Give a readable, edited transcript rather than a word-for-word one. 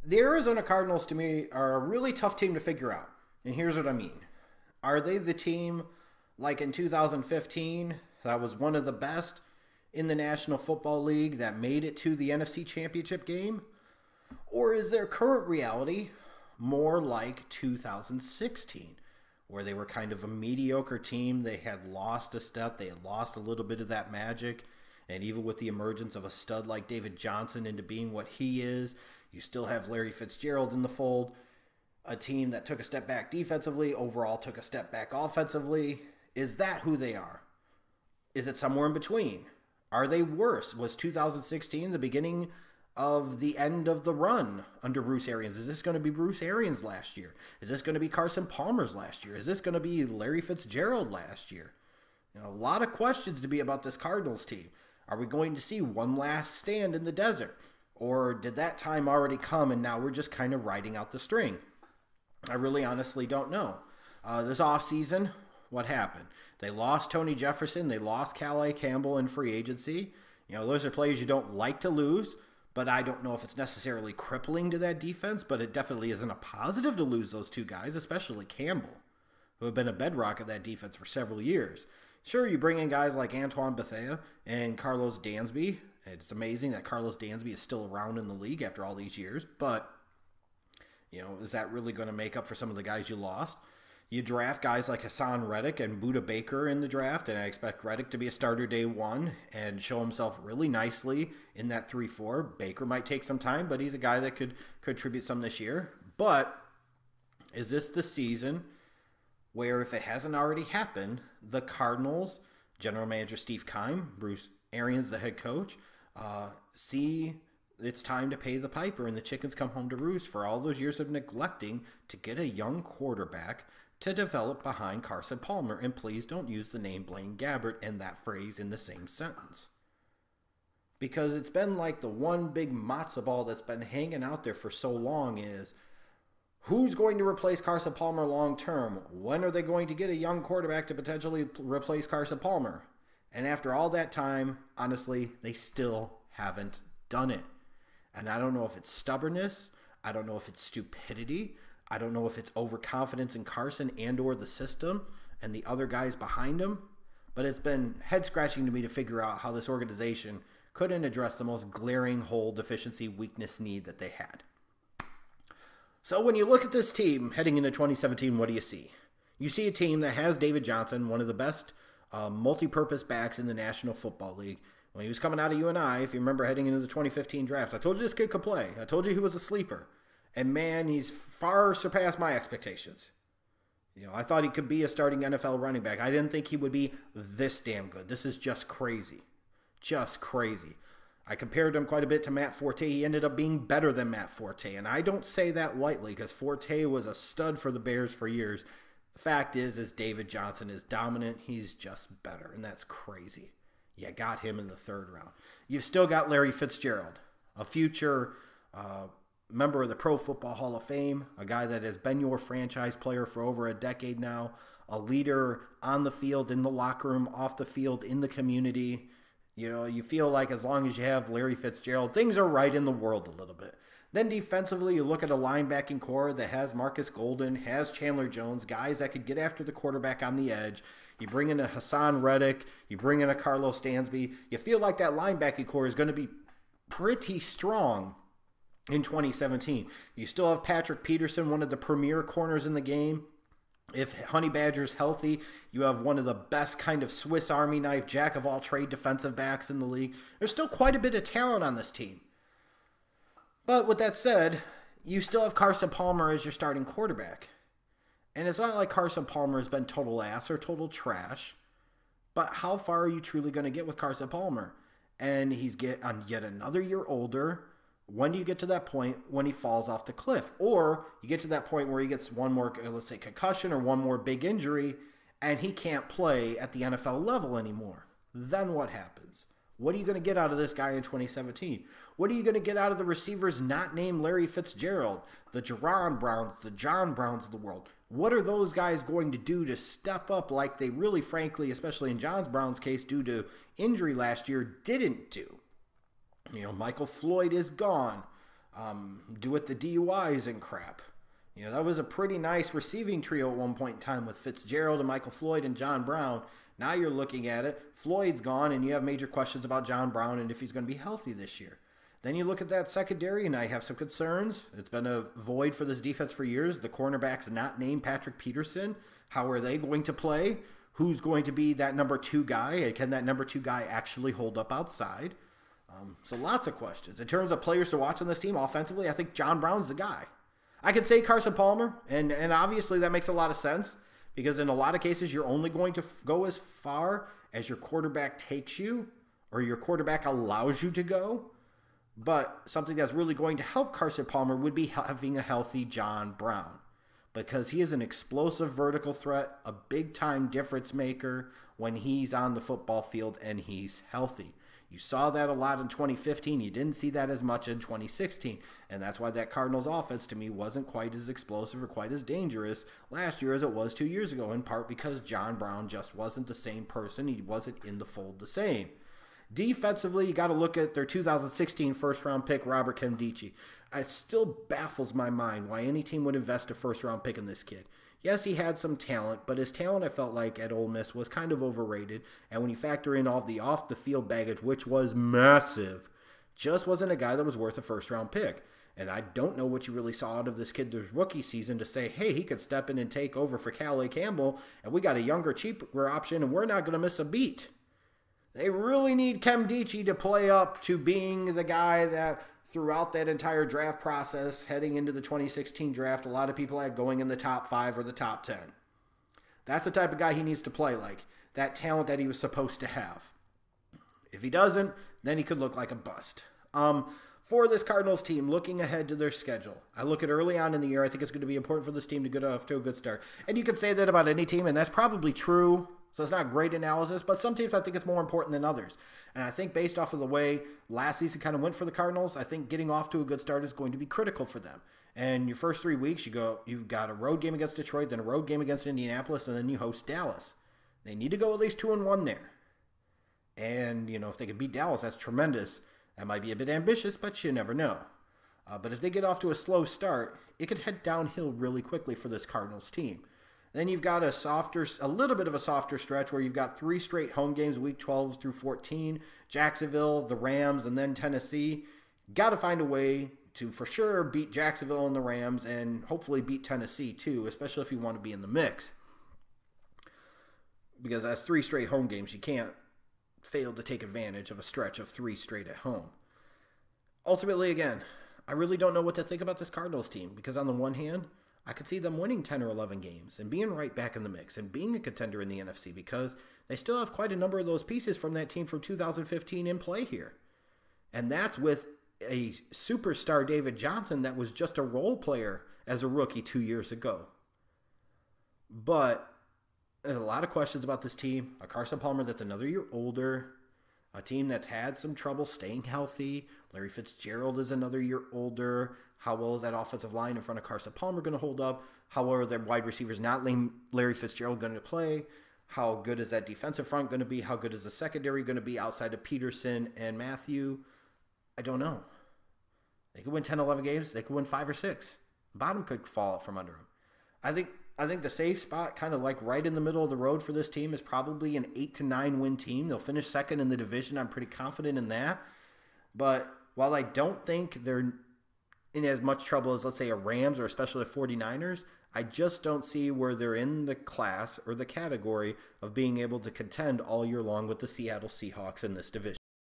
The Arizona Cardinals, to me, are a really tough team to figure out. And here's what I mean. Are they the team like in 2015 that was one of the best in the National Football League that made it to the NFC Championship game? Or is their current reality more like 2016, where they were kind of a mediocre team? They had lost a step, they had lost a little bit of that magic. And even with the emergence of a stud like David Johnson into being what he is, you still have Larry Fitzgerald in the fold. A team that took a step back defensively, overall took a step back offensively. Is that who they are? Is it somewhere in between? Are they worse? Was 2016 the beginning of the end of the run under Bruce Arians? Is this going to be Bruce Arians last year? Is this going to be Carson Palmer's last year? Is this going to be Larry Fitzgerald last year? You know, a lot of questions to be about this Cardinals team. Are we going to see one last stand in the desert? Or did that time already come and now we're just kind of riding out the string? I really honestly don't know. This offseason, what happened? They lost Tony Jefferson. They lost Calais Campbell in free agency. You know, those are players you don't like to lose, but I don't know if it's necessarily crippling to that defense, but it definitely isn't a positive to lose those two guys, especially Campbell, who have been a bedrock of that defense for several years. Sure, you bring in guys like Antoine Bethea and Carlos Dansby. It's amazing that Carlos Dansby is still around in the league after all these years, but, you know, is that really going to make up for some of the guys you lost? You draft guys like Hassan Reddick and Budda Baker in the draft, and I expect Reddick to be a starter day one and show himself really nicely in that 3-4. Baker might take some time, but he's a guy that could contribute some this year. But is this the season where, if it hasn't already happened, the Cardinals, general manager Steve Keim, Bruce Arians, the head coach, see it's time to pay the piper and the chickens come home to roost for all those years of neglecting to get a young quarterback to develop behind Carson Palmer? And please don't use the name Blaine Gabbert and that phrase in the same sentence, because it's been like the one big matzo ball that's been hanging out there for so long is, who's going to replace Carson Palmer long term? When are they going to get a young quarterback to potentially replace Carson Palmer? And after all that time, honestly, they still haven't done it. And I don't know if it's stubbornness. I don't know if it's stupidity. I don't know if it's overconfidence in Carson and or the system and the other guys behind him. But it's been head-scratching to me to figure out how this organization couldn't address the most glaring hole, deficiency, weakness, need that they had. So when you look at this team heading into 2017, what do you see? You see a team that has David Johnson, one of the best multi-purpose backs in the National Football League. When he was coming out of UNI, if you remember heading into the 2015 draft, I told you this kid could play. I told you he was a sleeper. And man, he's far surpassed my expectations. You know, I thought he could be a starting NFL running back. I didn't think he would be this damn good. This is just crazy. Just crazy. I compared him quite a bit to Matt Forte. He ended up being better than Matt Forte. And I don't say that lightly, because Forte was a stud for the Bears for years. The fact is David Johnson is dominant. He's just better, and that's crazy. You got him in the third round. You've still got Larry Fitzgerald, a future member of the Pro Football Hall of Fame, a guy that has been your franchise player for over a decade now, a leader on the field, in the locker room, off the field, in the community. You know, you feel like as long as you have Larry Fitzgerald, things are right in the world a little bit. Then defensively, you look at a linebacking core that has Marcus Golden, has Chandler Jones, guys that could get after the quarterback on the edge. You bring in a Hassan Reddick, you bring in a Carlos Dansby. You feel like that linebacking core is going to be pretty strong in 2017. You still have Patrick Peterson, one of the premier corners in the game. If Honey Badger's healthy, you have one of the best kind of Swiss Army knife, jack-of-all-trade defensive backs in the league. There's still quite a bit of talent on this team. But with that said, you still have Carson Palmer as your starting quarterback. And it's not like Carson Palmer has been total ass or total trash. But how far are you truly going to get with Carson Palmer? And he's yet another year older. When do you get to that point when he falls off the cliff? Or you get to that point where he gets one more, let's say, concussion or one more big injury, and he can't play at the NFL level anymore. Then what happens? What are you going to get out of this guy in 2017? What are you going to get out of the receivers not named Larry Fitzgerald, the Jerron Browns, the John Browns of the world? What are those guys going to do to step up like they really, frankly, especially in John Brown's case, due to injury last year, didn't do? You know, Michael Floyd is gone. Do it the DUIs and crap. You know, that was a pretty nice receiving trio at one point in time with Fitzgerald and Michael Floyd and John Brown. Now you're looking at it, Floyd's gone, and you have major questions about John Brown and if he's going to be healthy this year. Then you look at that secondary, and I have some concerns. It's been a void for this defense for years. The cornerback's not named Patrick Peterson. How are they going to play? Who's going to be that number 2 guy? And can that number 2 guy actually hold up outside? So lots of questions. In terms of players to watch on this team offensively, I think John Brown's the guy. I could say Carson Palmer, and obviously that makes a lot of sense because in a lot of cases you're only going to go as far as your quarterback takes you or your quarterback allows you to go. But something that's really going to help Carson Palmer would be having a healthy John Brown because he is an explosive vertical threat, a big-time difference maker when he's on the football field and he's healthy. You saw that a lot in 2015. You didn't see that as much in 2016. And that's why that Cardinals offense to me wasn't quite as explosive or quite as dangerous last year as it was 2 years ago, in part because John Brown just wasn't the same person. He wasn't in the fold the same. Defensively, you got to look at their 2016 first-round pick, Robert Nkemdiche. It still baffles my mind why any team would invest a first-round pick in this kid. Yes, he had some talent, but his talent, I felt like, at Ole Miss was kind of overrated. And when you factor in all the off-the-field baggage, which was massive, just wasn't a guy that was worth a first-round pick. And I don't know what you really saw out of this kid this rookie season to say, hey, he could step in and take over for Calais Campbell, and we got a younger, cheaper option, and we're not going to miss a beat. They really need Nkemdiche to play up to being the guy that throughout that entire draft process, heading into the 2016 draft, a lot of people had going in the top 5 or the top 10. That's the type of guy he needs to play like, that talent that he was supposed to have. If he doesn't, then he could look like a bust. For this Cardinals team, looking ahead to their schedule, I look at early on in the year, I think it's going to be important for this team to get off to a good start. And you could say that about any team, and that's probably true. So it's not great analysis, but some teams I think it's more important than others. And I think based off of the way last season kind of went for the Cardinals, I think getting off to a good start is going to be critical for them. And your first 3 weeks, you've got a road game against Detroit, then a road game against Indianapolis, and then you host Dallas. They need to go at least 2-1 there. And, if they could beat Dallas, that's tremendous. That might be a bit ambitious, but you never know. But if they get off to a slow start, it could head downhill really quickly for this Cardinals team. Then you've got a little bit of a softer stretch where you've got 3 straight home games, week 12 through 14, Jacksonville, the Rams, and then Tennessee. Got to find a way to for sure beat Jacksonville and the Rams and hopefully beat Tennessee too, especially if you want to be in the mix. Because that's 3 straight home games. You can't fail to take advantage of a stretch of 3 straight at home. Ultimately, again, I really don't know what to think about this Cardinals team because on the one hand, I could see them winning 10 or 11 games and being right back in the mix and being a contender in the NFC because they still have quite a number of those pieces from that team from 2015 in play here. And that's with a superstar David Johnson that was just a role player as a rookie 2 years ago. But there's a lot of questions about this team. A Carson Palmer that's another year older. A team that's had some trouble staying healthy. Larry Fitzgerald is another year older. How well is that offensive line in front of Carson Palmer going to hold up? How well are their wide receivers not Larry Fitzgerald going to play? How good is that defensive front going to be? How good is the secondary going to be outside of Peterson and Matthew? I don't know. They could win 10, 11 games. They could win 5 or 6. The bottom could fall out from under them. I think the safe spot, kind of like right in the middle of the road for this team, is probably an 8 to 9 win team. They'll finish second in the division. I'm pretty confident in that. But while I don't think they're in as much trouble as, let's say, a Rams or especially a 49ers, I just don't see where they're in the class or the category of being able to contend all year long with the Seattle Seahawks in this division.